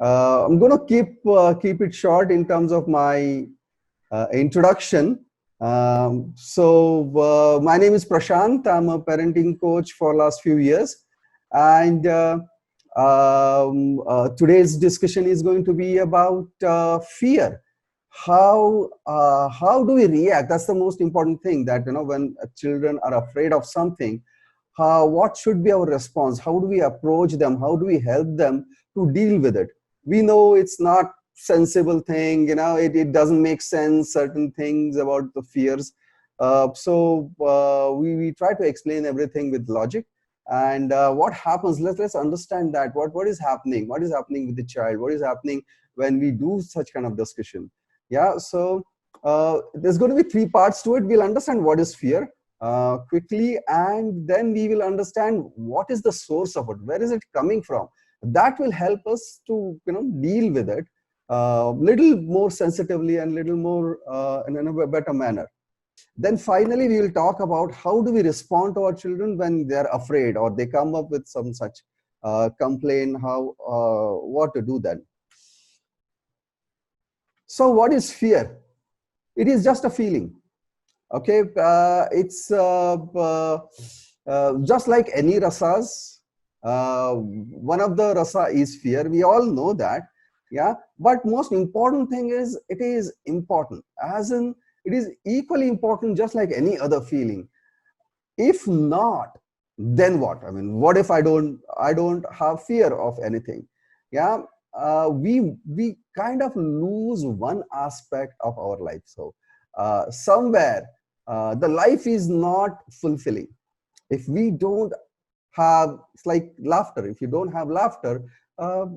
I'm going to keep it short in terms of my introduction. My name is Prashant. I'm a parenting coach for last few years, and today's discussion is going to be about fear. How do we react? That's the most important thing. That when children are afraid of something, what should be our response? How do we approach them? How do we help them to deal with it? We know it's not sensible thing, it doesn't make sense, certain things about the fears. We try to explain everything with logic. And what happens, let's understand that what is happening, with the child, what is happening when we do such kind of discussion. Yeah, so there's going to be three parts to it. We'll understand what is fear quickly, and then we will understand what is the source of it, where is it coming from. That will help us to deal with it little more sensitively and little more in a better manner. Then finally we will talk about how do we respond to our children when they're afraid or they come up with some such complaint, how what to do then. So what is fear? It is just a feeling. Okay, it's just like any rasas. One of the rasa is fear. We all know that, yeah. But most important thing is it is important, as in it is equally important, just like any other feeling. If not, then what? I mean, what if I don't have fear of anything? Yeah, we kind of lose one aspect of our life. So somewhere the life is not fulfilling if we don't have. It's like laughter. If you don't have laughter,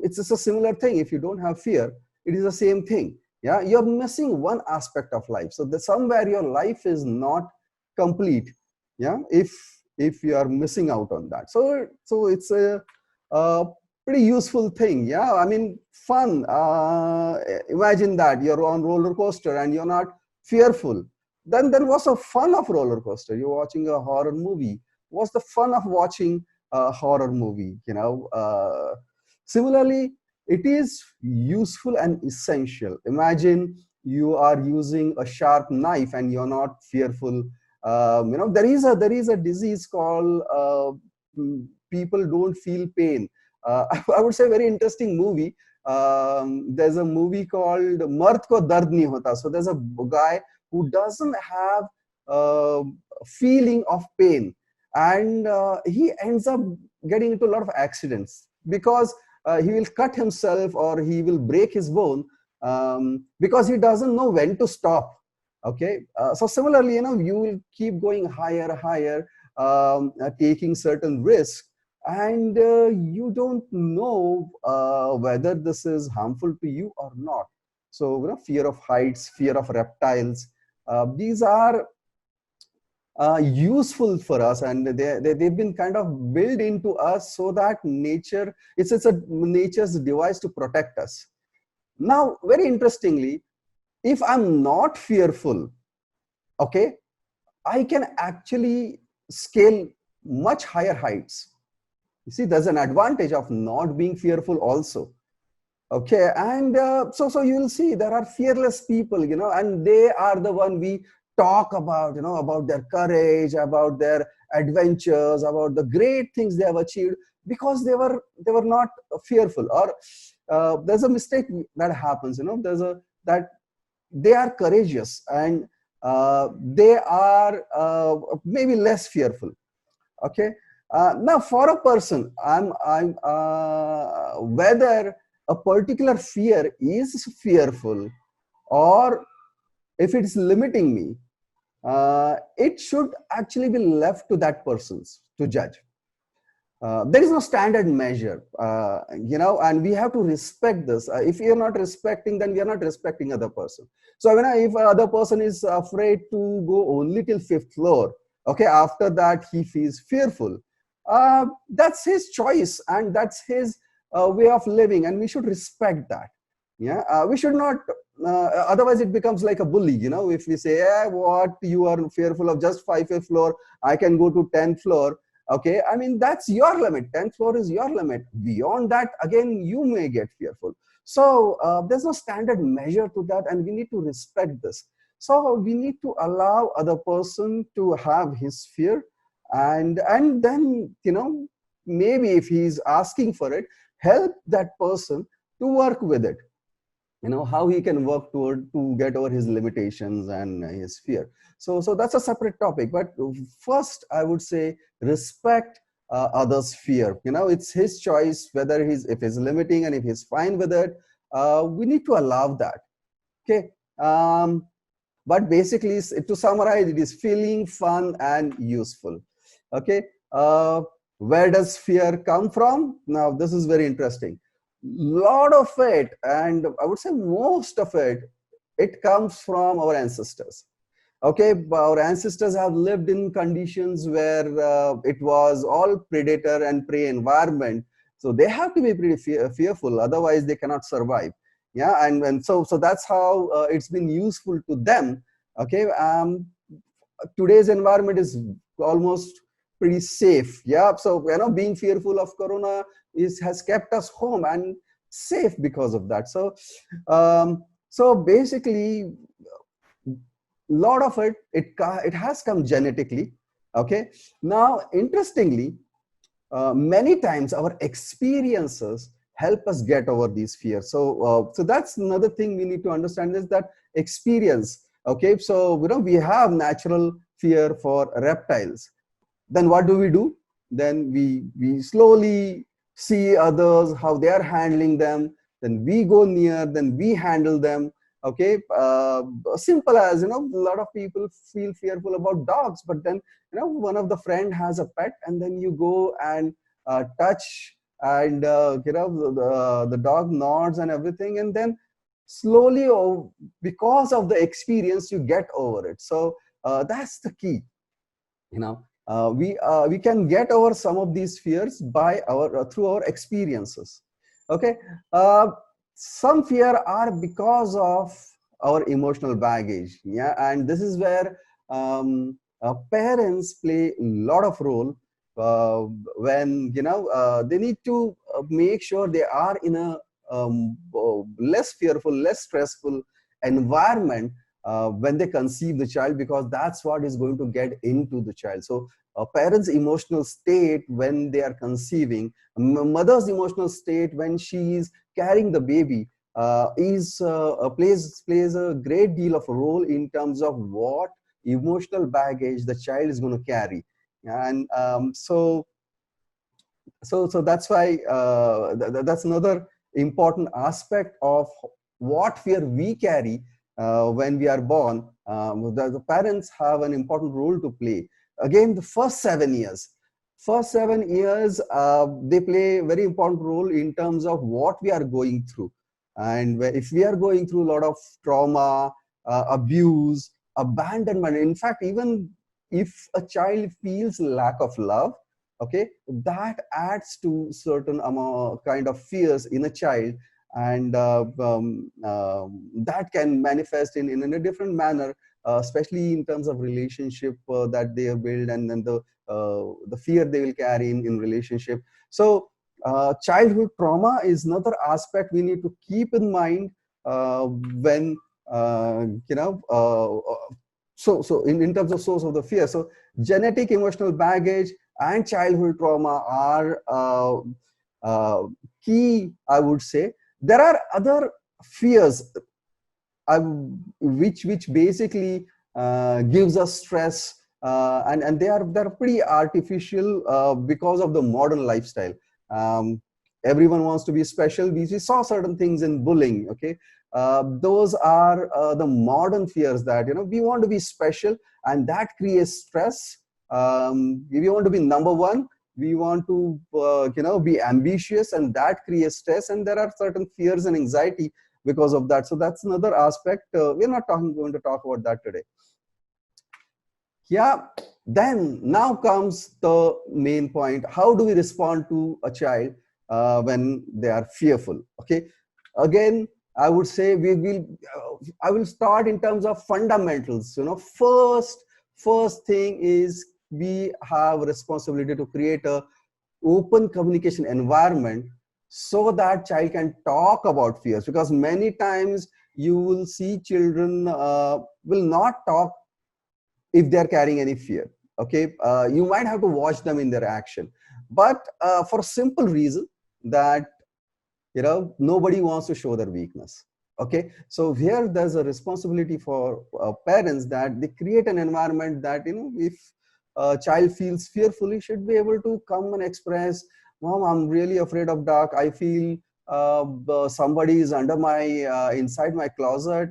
it's just a similar thing. If you don't have fear, it is the same thing. Yeah, you're missing one aspect of life. So somewhere your life is not complete. Yeah, if you are missing out on that. So it's a pretty useful thing. Yeah, I mean, fun. Imagine that you're on roller coaster and you're not fearful. Then what's the fun of roller coaster? You're watching a horror movie. What's the fun of watching a horror movie? Similarly, it is useful and essential. Imagine you are using a sharp knife and you're not fearful. There is a disease called people don't feel pain. I would say very interesting movie. There's a movie called Mard Ko Dard Nahi Hota. So there's a guy who doesn't have feeling of pain, and he ends up getting into a lot of accidents because he will cut himself or he will break his bone because he doesn't know when to stop. Okay, so similarly, you will keep going higher, taking certain risks, and you don't know whether this is harmful to you or not. So fear of heights, fear of reptiles, these are useful for us, and they've been kind of built into us so that nature, it's a nature's device to protect us. Now, very interestingly, if I'm not fearful, okay, I can actually scale much higher heights. You see, there's an advantage of not being fearful also. Okay, and so you will see there are fearless people, and they are the one we talk about, about their courage, about their adventures, about the great things they have achieved because they were not fearful. Or there's a mistake that happens, that they are courageous and they are maybe less fearful. Okay, now for a person, I'm whether a particular fear is fearful or if it's limiting me, it should actually be left to that person's to judge. There is no standard measure, and we have to respect this. If you're not respecting, then we are not respecting other person. So if other person is afraid to go only till 5th floor, okay, after that he feels fearful, that's his choice and that's his way of living, and we should respect that. Yeah, we should not, otherwise it becomes like a bully. If we say, what, you are fearful of just 5th floor, I can go to 10th floor. Okay, I mean, that's your limit. 10th floor is your limit. Beyond that, again, you may get fearful. So there's no standard measure to that, and we need to respect this. So we need to allow other person to have his fear, and then, you know, maybe if he's asking for it, help that person to work with it, you know, how he can work toward to get over his limitations and his fear. So that's a separate topic, but first I would say respect others fear. You know, it's his choice whether he's, if he's limiting and if he's fine with it, we need to allow that. Okay. But basically, to summarize, it is feeling fun and useful. Okay. Where does fear come from? Now this is very interesting. Lot of it, and I would say most of it, it comes from our ancestors. Okay, our ancestors have lived in conditions where it was all predator and prey environment, so they have to be pretty fearful, otherwise they cannot survive. Yeah, and so that's how it's been useful to them. Okay. Today's environment is almost pretty safe. Yeah, so, you know, being fearful of corona has kept us home and safe because of that. So basically, lot of it has come genetically. Okay. Now interestingly, many times our experiences help us get over these fears. So that's another thing we need to understand, is that experience. Okay, so, you know, we have natural fear for reptiles. Then what do? Then we slowly see others, how they are handling them. Then we go near, then we handle them. Okay, simple as, you know, a lot of people feel fearful about dogs, but then, you know, one of the friend has a pet, and then you go and touch, and you know, the dog nods and everything, and then slowly, because of the experience, you get over it. So that's the key. You know, we can get over some of these fears by our through our experiences. Okay. uh, some fear are because of our emotional baggage. Yeah, and this is where parents play a lot of role. uh, when, you know, they need to make sure they are in a less fearful, less stressful environment when they conceive the child, because that's what is going to get into the child. So a parent's emotional state when they are conceiving, mother's emotional state when she is carrying the baby, plays a great deal of role in terms of what emotional baggage the child is going to carry. And so that's why that's another important aspect of what fear we carry when we are born. The parents have an important role to play. Again, the first 7 years, they play a very important role in terms of what we are going through. And if we are going through a lot of trauma, abuse, abandonment, in fact, even if a child feels lack of love, okay, that adds to certain amount kind of fears in a child. And that can manifest in a different manner, especially in terms of relationship that they build, and then the fear they will carry in relationship. So childhood trauma is another aspect we need to keep in mind when you know so in terms of source of the fear. So genetic emotional baggage and childhood trauma are key, I would say. There are other fears which basically gives us stress, and they're pretty artificial because of the modern lifestyle. um, Everyone wants to be special. We saw certain things in bullying. Okay, those are the modern fears, that, you know, we want to be special, and that creates stress. We want to be number one, we want to you know, be ambitious, and that creates stress, and there are certain fears and anxiety because of that. So that's another aspect. We're not going to talk about that today. Yeah, then now comes the main point. How do we respond to a child when they are fearful? Okay, again, I would say I will start in terms of fundamentals. You know, first thing is we have responsibility to create a open communication environment, so that child can talk about fears, because many times you will see children will not talk if they're carrying any fear. Okay, you might have to watch them in their action, but for a simple reason that nobody wants to show their weakness. Okay, so here there's a responsibility for parents, that they create an environment that if a child feels fearful, he should be able to come and express, mom, I'm really afraid of dark, I feel somebody is under my inside my closet,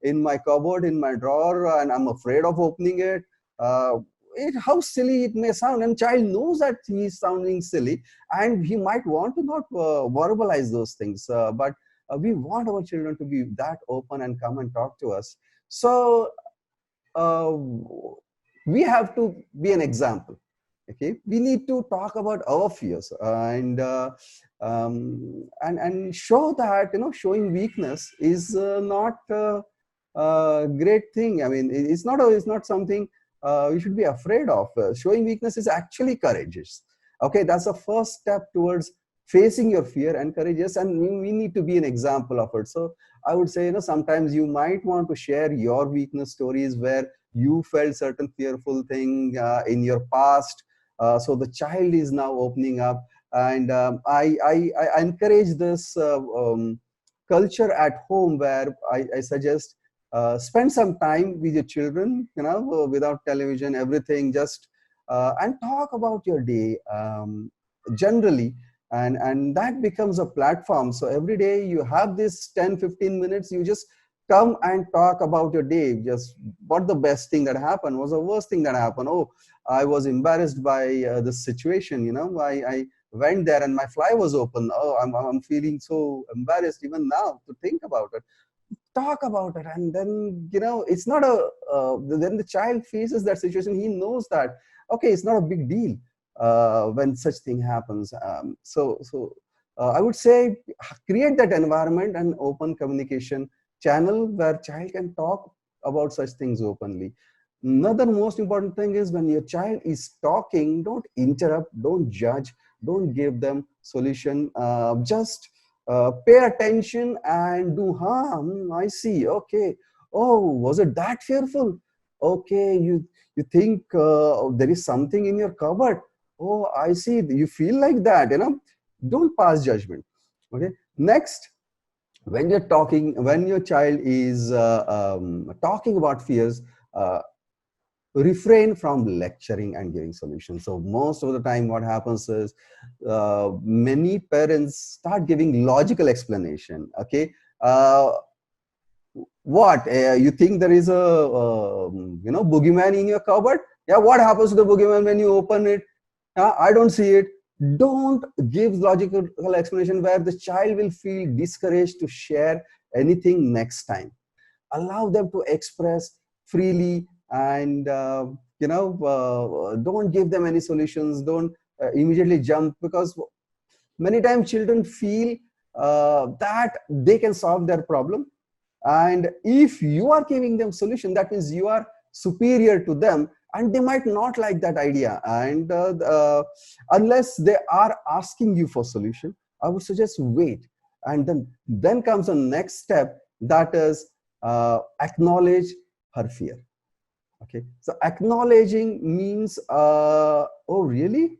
in my cupboard, in my drawer, and I'm afraid of opening it. How silly it may sound, and child knows that he's sounding silly, and he might want to not verbalize those things, but we want our children to be that open and come and talk to us. So uh, we have to be an example. Okay, we need to talk about our fears, and show that showing weakness is not a great thing. I mean, it's not something you should be afraid of. Showing weakness is actually courageous. Okay, that's the first step towards facing your fear and courageous, and we need to be an example of it. So I would say, sometimes you might want to share your weakness stories where you felt certain fearful thing in your past. So the child is now opening up, and I encourage this culture at home, where I suggest spend some time with your children, without television, everything, just and talk about your day, generally, and that becomes a platform. So every day you have this 10-15 minutes, you just come and talk about your day, just what the best thing that happened, was the worst thing that happened. Oh, I was embarrassed by this situation, I went there and my fly was open. Oh, I'm feeling so embarrassed even now to think about it. Talk about it, and then it's not a then the child faces that situation, he knows that okay, it's not a big deal when such thing happens. So I would say, create that environment and open communication channel where child can talk about such things openly. Another most important thing is, when your child is talking, don't interrupt, don't judge, don't give them solution, just pay attention and do, I see, okay, oh, was it that fearful? Okay, you think there is something in your cupboard. Oh, I see, you feel like that, don't pass judgment. Okay, next, when your child is talking about fears, uh, refrain from lecturing and giving solutions. So most of the time what happens is, many parents start giving logical explanation. Okay, uh, what, you think there is a boogeyman in your cupboard? Yeah, what happens to the boogeyman when you open it? I don't see it. Don't give logical explanation where the child will feel discouraged to share anything next time. Allow them to express freely, and don't give them any solutions, don't immediately jump, because many times children feel that they can solve their problem, and if you are giving them solution, that means you are superior to them, and they might not like that idea. And unless they are asking you for solution, I would suggest wait, and then comes the next step, that is acknowledge her fear. Okay, so acknowledging means, oh really,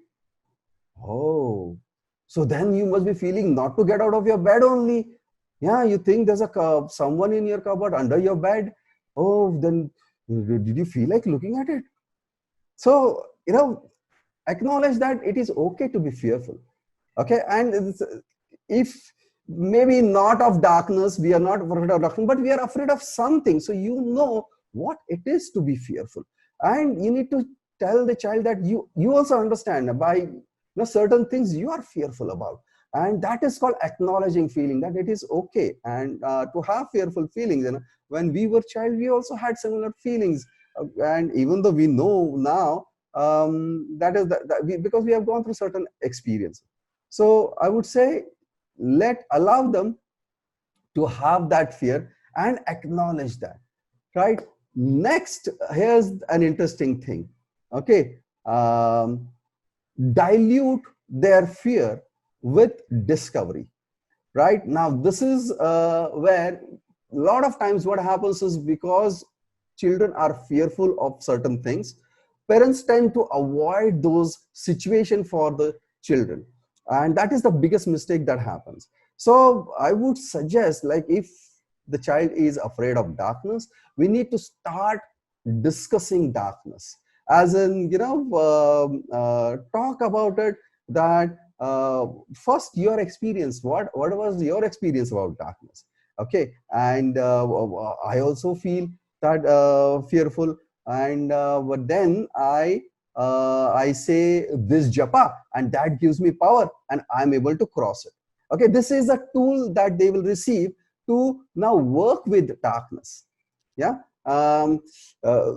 oh, so then you must be feeling not to get out of your bed only. Yeah, you think there's someone in your cupboard under your bed. Oh, then did you feel like looking at it? So, acknowledge that it is okay to be fearful. Okay, and if maybe not of darkness, we are not afraid of darkness, but we are afraid of something. So you know what it is to be fearful, and you need to tell the child that you also understand by certain things you are fearful about, and that is called acknowledging feeling that it is okay, and to have fearful feelings. When we were child, we also had similar feelings, and even though we know now, that is because we have gone through certain experience. So I would say, allow them to have that fear and acknowledge that, right? Next, here's an interesting thing. Okay, dilute their fear with discovery. Right now, this is where a lot of times what happens is, because children are fearful of certain things, parents tend to avoid those situations for the children, and that is the biggest mistake that happens. So I would suggest, like, if the child is afraid of darkness, we need to start discussing darkness, as in, talk about it, that first your experience, what was your experience about darkness. Okay, and I also feel that fearful, and but then I say this japa, and that gives me power, and I'm able to cross it. Okay, this is a tool that they will receive to now work with darkness. Yeah. um, uh,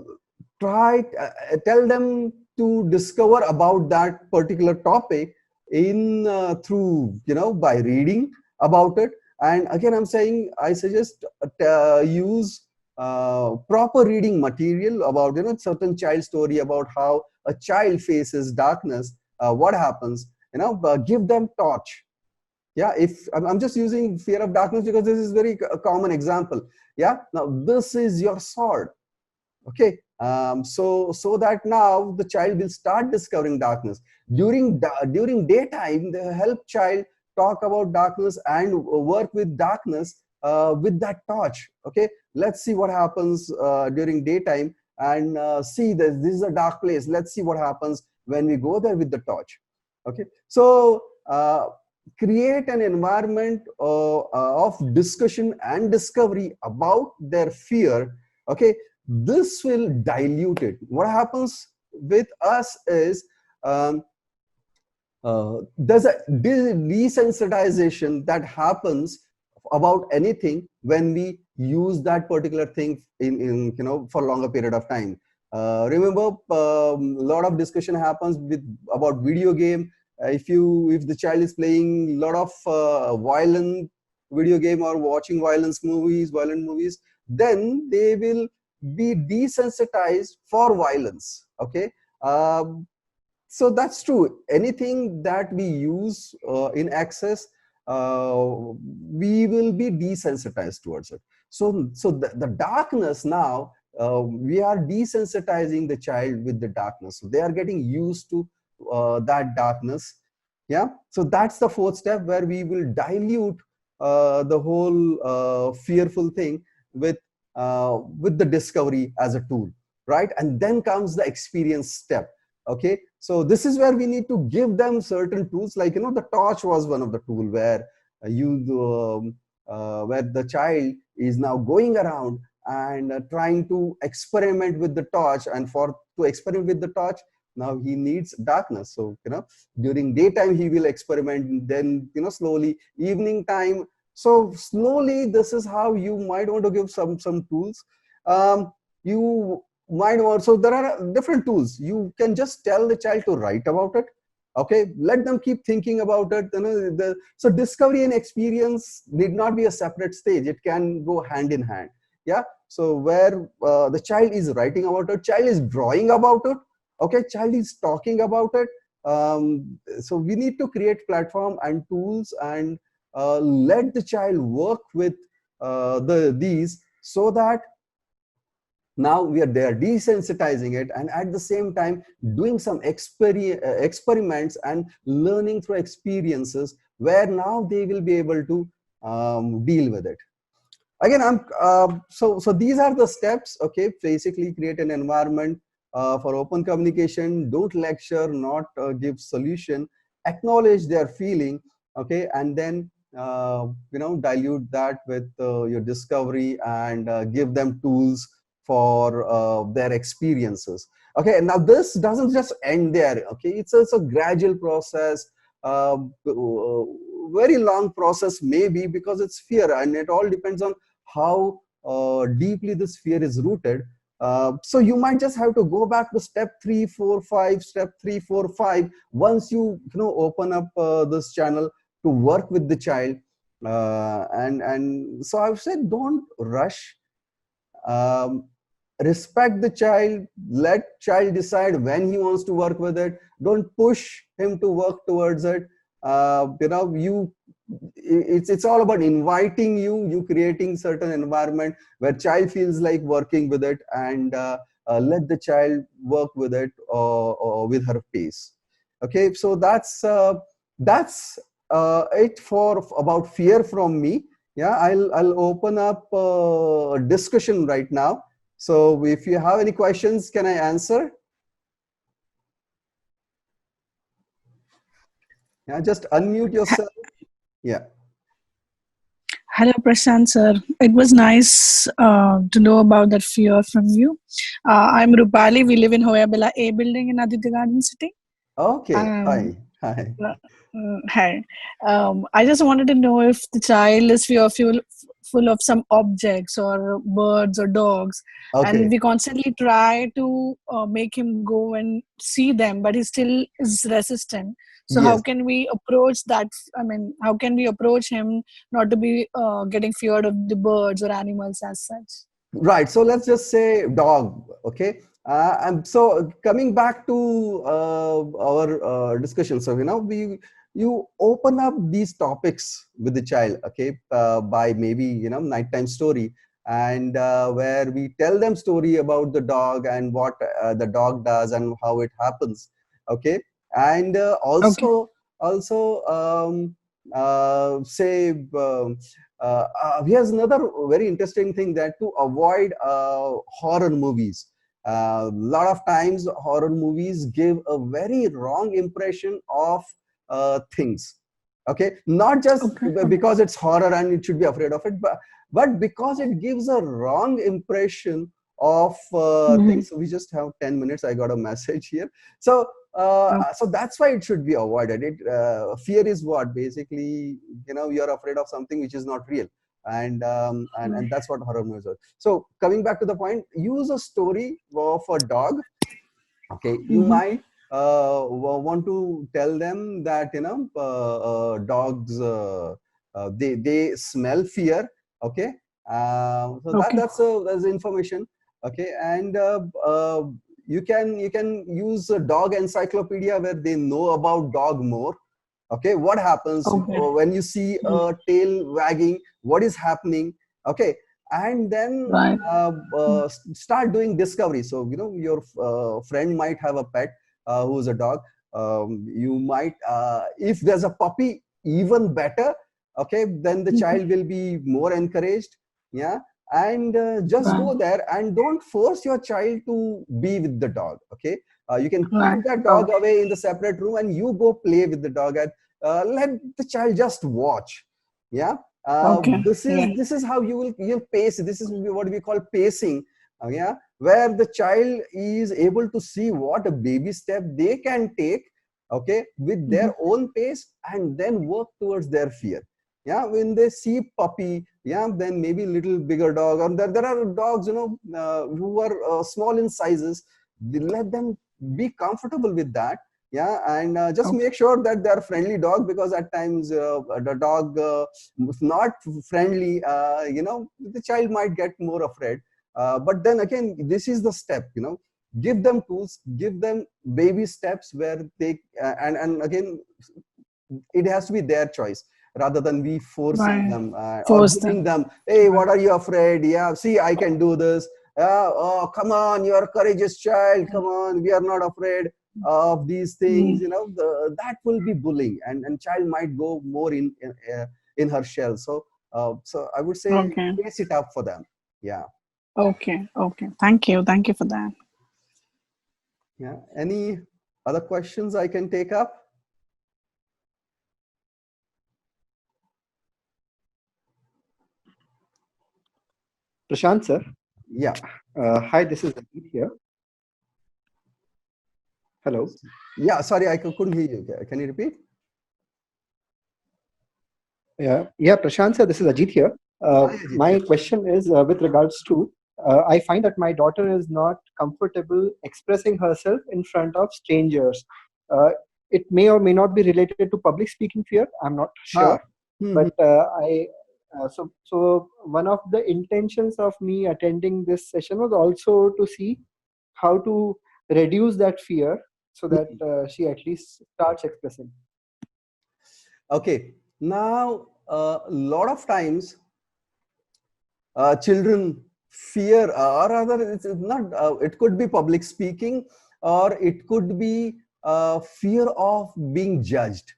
Tell them to discover about that particular topic in through, by reading about it. And again, I'm saying, I suggest use proper reading material about, certain child story about how a child faces darkness, what happens, give them torch. Yeah, if I'm just using fear of darkness because this is very common example. Yeah, now this is your sword. Okay, so that now the child will start discovering darkness during daytime. They help child talk about darkness and work with darkness with that torch. Okay, let's see what happens during daytime, and see that this is a dark place. Let's see what happens when we go there with the torch. Okay, so create an environment of discussion and discovery about their fear. Okay, this will dilute it. What happens with us is, there's a desensitization that happens about anything when we use that particular thing in for longer period of time. Remember, a lot of discussion happens with about video game. If the child is playing a lot of violent video game or watching violent movies, then they will be desensitized for violence. Okay, um, so that's true. Anything that we use in excess, we will be desensitized towards it. So the darkness now, we are desensitizing the child with the darkness. So they are getting used to that darkness. Yeah. So that's the fourth step, where we will dilute the whole fearful thing with the discovery as a tool, right? And then comes the experience step. Okay, so this is where we need to give them certain tools, like, the torch was one of the tool, where where the child is now going around and trying to experiment with the torch, and for to experiment with the torch, now he needs darkness. So during daytime he will experiment, then slowly evening time. So slowly, this is how you might want to give some tools. You might also, there are different tools. You can just tell the child to write about it. Okay, let them keep thinking about it. So discovery and experience need not be a separate stage, it can go hand in hand. Yeah, so where the child is writing about it, child is drawing about it. Okay, child is talking about it. So we need to create platform and tools, and let the child work with these, so that now they are desensitizing it, and at the same time doing some experiments and learning through experiences, where now they will be able to deal with it. Again, so these are the steps. Okay, basically create an environment for open communication. Don't lecture, not give solution. Acknowledge their feeling. Okay, and then dilute that with your discovery, and give them tools for their experiences. Okay, now this doesn't just end there. Okay, it's a gradual process, very long process maybe, because it's fear, and it all depends on how deeply this fear is rooted. So you might just have to go back to step 3 4 5, step 3 4 5, once you open up this channel to work with the child. And so I've said, don't rush. um, Respect the child, let child decide when he wants to work with it. Don't push him to work towards it. it's all about inviting you creating certain environment where child feels like working with it, and let the child work with it, or with her pace. Okay, so that's it for about fear from me. Yeah, I'll open up discussion right now. So if you have any questions, can I answer? Yeah, just unmute yourself. Yeah. Hello, Prashant sir. It was nice to know about that fear from you. I'm Rupali. We live in Hoyabilla A building in Aditya Garden City. Okay. Um, Hi. Hi. I just wanted to know if the child is fearful full of some objects or birds or dogs, and Okay. we constantly try to make him go and see them, but he still is resistant. So how Yes. can we approach that? I mean, how can we approach him not to be getting feared of the birds or animals as such? Right. So let's just say dog. Okay. And so coming back to our discussion. So you open up these topics with the child. Okay. By maybe nighttime story, and where we tell them story about the dog and what the dog does and how it happens. Okay. And Okay. also say. Here's another very interesting thing, that to avoid horror movies. A lot of times horror movies give a very wrong impression of things. Okay, not just Okay. because it's horror and it should be afraid of it, but because it gives a wrong impression of Mm-hmm. things. So we just have 10 minutes. I got a message here. So that's why it should be avoided. Fear is what basically, you're afraid of something which is not real, and that's what horror movies are. So coming back to the point, use a story of a dog. Okay, you Mm-hmm. might want to tell them that dogs, they smell fear. Okay, so Okay. that's information. Okay, and you can use a dog encyclopedia where they know about dog more. Okay, what happens Okay. when you see a tail wagging, what is happening. Okay, and then Right. start doing discovery. So your friend might have a pet who's a dog. You might, if there's a puppy, even better. Okay, then the child will be more encouraged. Yeah, and just Right. go there and don't force your child to be with the dog. Okay, you can keep Right. that dog Okay. away in the separate room and you go play with the dog, and let the child just watch. Yeah, Okay. this is Yeah. this is how you'll pace. This is what we call pacing. Yeah, where the child is able to see what a baby step they can take. Okay, with Mm-hmm. their own pace, and then work towards their fear. Yeah, when they see puppy, yeah, then maybe little bigger dog, or there are dogs who are small in sizes. Let them be comfortable with that. Yeah, and just Okay. make sure that they are friendly dog, because at times the dog, if not friendly, the child might get more afraid. But then again, this is the step. Give them tools, give them baby steps where they, and again, it has to be their choice rather than we forcing Right. them, or Force giving them. them, hey, Right. what are you afraid? Yeah, see, I can do this. Oh, come on, you're a courageous child, come on, we are not afraid of these things. Mm. That will be bullying, and child might go more in her shell. So I would say Okay. pace it up for them. Yeah. Okay. Okay. Thank you. Thank you for that. Yeah, any other questions I can take up? Prashant sir, Yeah. hi, this is Ajit here. Hello. Yeah, sorry, I couldn't hear you. Can you repeat? Yeah, Prashant sir, this is Ajit here. Hi, Ajit. My question is with regards to, I find that my daughter is not comfortable expressing herself in front of strangers. It may or may not be related to public speaking fear. I'm not Huh. sure, but so one of the intentions of me attending this session was also to see how to reduce that fear so that she at least starts expressing. Okay, now a lot of times children fear, or rather it's not, it could be public speaking, or it could be fear of being judged.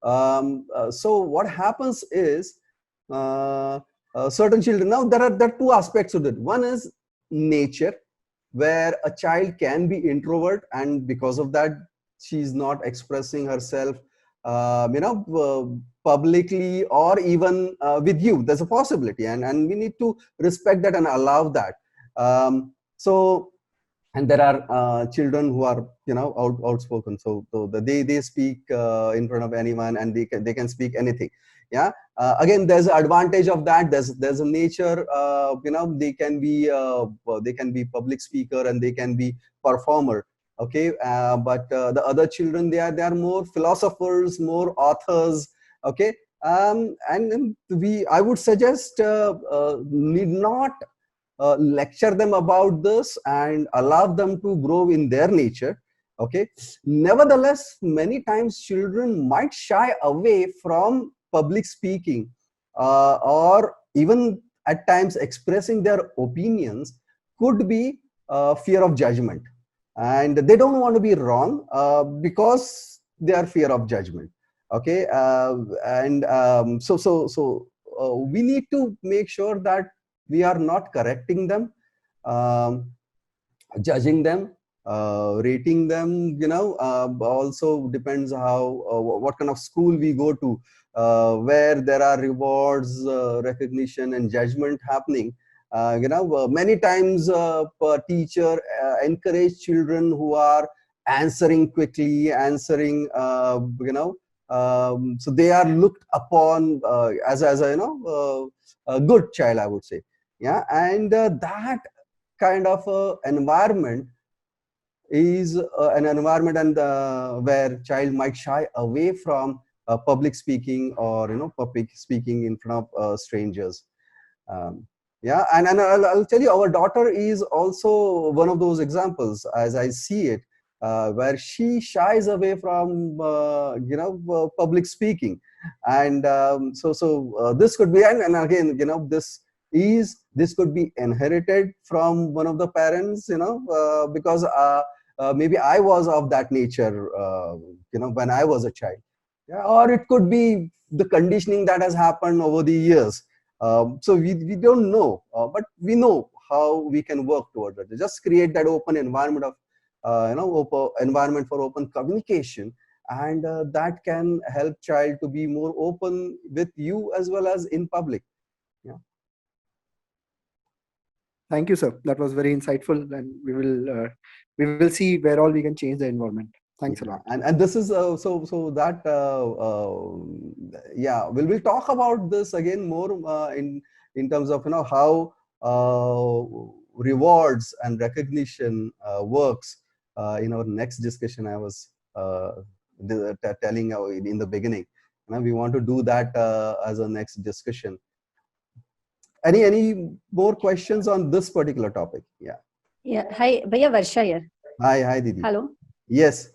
So what happens is, certain children, now there are two aspects to it. One is nature, where a child can be introvert, and because of that she's not expressing herself publicly, or even with you. There's a possibility, and we need to respect that and allow that. So, and there are children who are outspoken, so they speak in front of anyone, and they can speak anything. Yeah. Again, there's an advantage of that. There's a nature, they can be public speaker, and they can be performer. Okay. But the other children, they are more philosophers, more authors. Okay. And I would suggest, need not lecture them about this, and allow them to grow in their nature. Okay. Nevertheless, many times children might shy away from public speaking, or even at times expressing their opinions, could be fear of judgment, and they don't want to be wrong, because they are fear of judgment. Okay. And we need to make sure that we are not correcting them, um, judging them, rating them. Also depends how, what kind of school we go to, where there are rewards, recognition, and judgment happening. Many times per teacher encourage children who are answering quickly, answering, so they are looked upon as a, a good child, I would say. Yeah. And that kind of environment is an environment, and where child might shy away from public speaking, or public speaking in front of strangers. Yeah. And I'll tell you, our daughter is also one of those examples, as I see it, where she shies away from public speaking. And this could be, and again, this could be inherited from one of the parents, because maybe I was of that nature, when I was a child. Yeah. Or it could be the conditioning that has happened over the years. So we don't know, but we know how we can work towards it. Just create that open environment of, open environment for open communication, and that can help child to be more open with you as well as in public. Yeah. Thank you, sir. That was very insightful, and we will see where all we can change the environment. Thanks a lot. And this is so that yeah, we'll talk about this again more in terms of how rewards and recognition works in our next discussion. I was telling in the beginning, we want to do that as a next discussion. Any more questions on this particular topic? Yeah. Hi, Bhaiya, Varsha here. Hi Didi. Hello. Yes.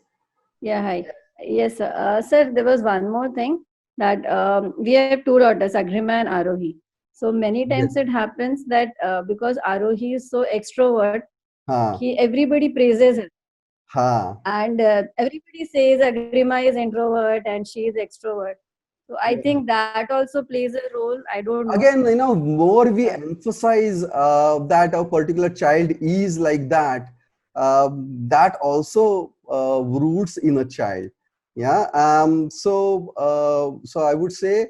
Yeah, hi. Yes, sir, there was one more thing, that we have two daughters, Agrima and Arohi. So many times it happens that because Arohi is so extrovert, everybody praises her. And everybody says Agrima is introvert and she is extrovert. So I think that also plays a role. I don't know. Again, more we emphasize that a particular child is like that, that also roots in a child. Yeah. So I would say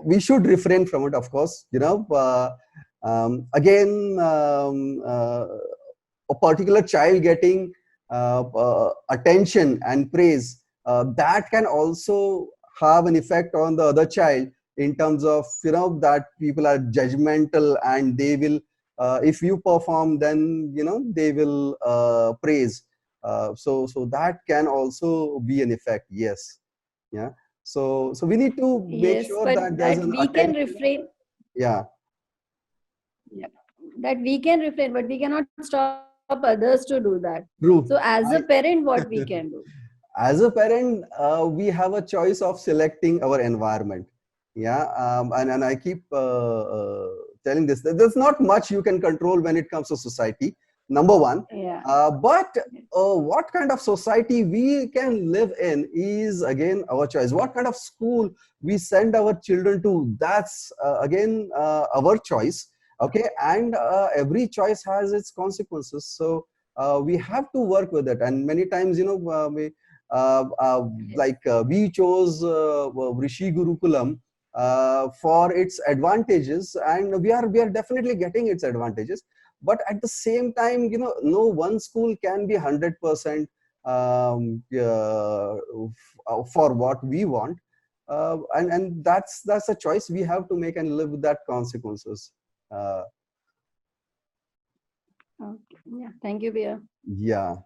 we should refrain from it, of course. Again, a particular child getting attention and praise, that can also have an effect on the other child, in terms of that people are judgmental, and they will, if you perform, then they will praise. So that can also be an effect. Yes. Yeah. So we need to make sure that there's an we can refrain. Yeah. That we can refrain, but we cannot stop others to do that. True. So as a parent, what we can do? as a parent, we have a choice of selecting our environment. Yeah, and I keep telling this, that there's not much you can control when it comes to society, number one. Yeah. But what kind of society we can live in is again our choice. What kind of school we send our children to, that's again our choice. Okay, and every choice has its consequences. So we have to work with it. And many times, we chose Rishi Gurukulam for its advantages, and we are definitely getting its advantages. But at the same time, no one school can be 100% for what we want, and that's a choice we have to make and live with that consequences. Okay. Yeah. Thank you, Bia. Yeah.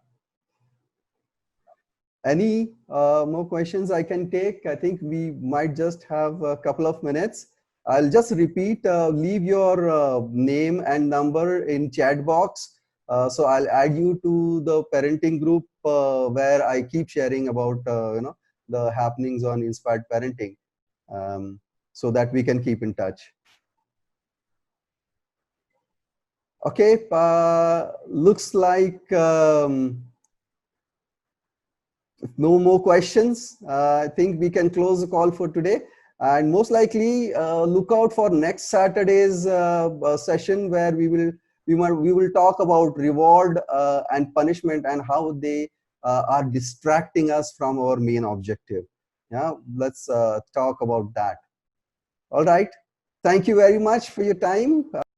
Any more questions I can take? I think we might just have a couple of minutes. I'll just repeat, leave your name and number in chat box. So I'll add you to the parenting group where I keep sharing about, the happenings on Inspired Parenting, so that we can keep in touch. Okay, looks like no more questions. I think we can close the call for today. And most likely, look out for next Saturday's session, where we will talk about reward and punishment, and how they are distracting us from our main objective. Yeah, let's talk about that. All right. Thank you very much for your time.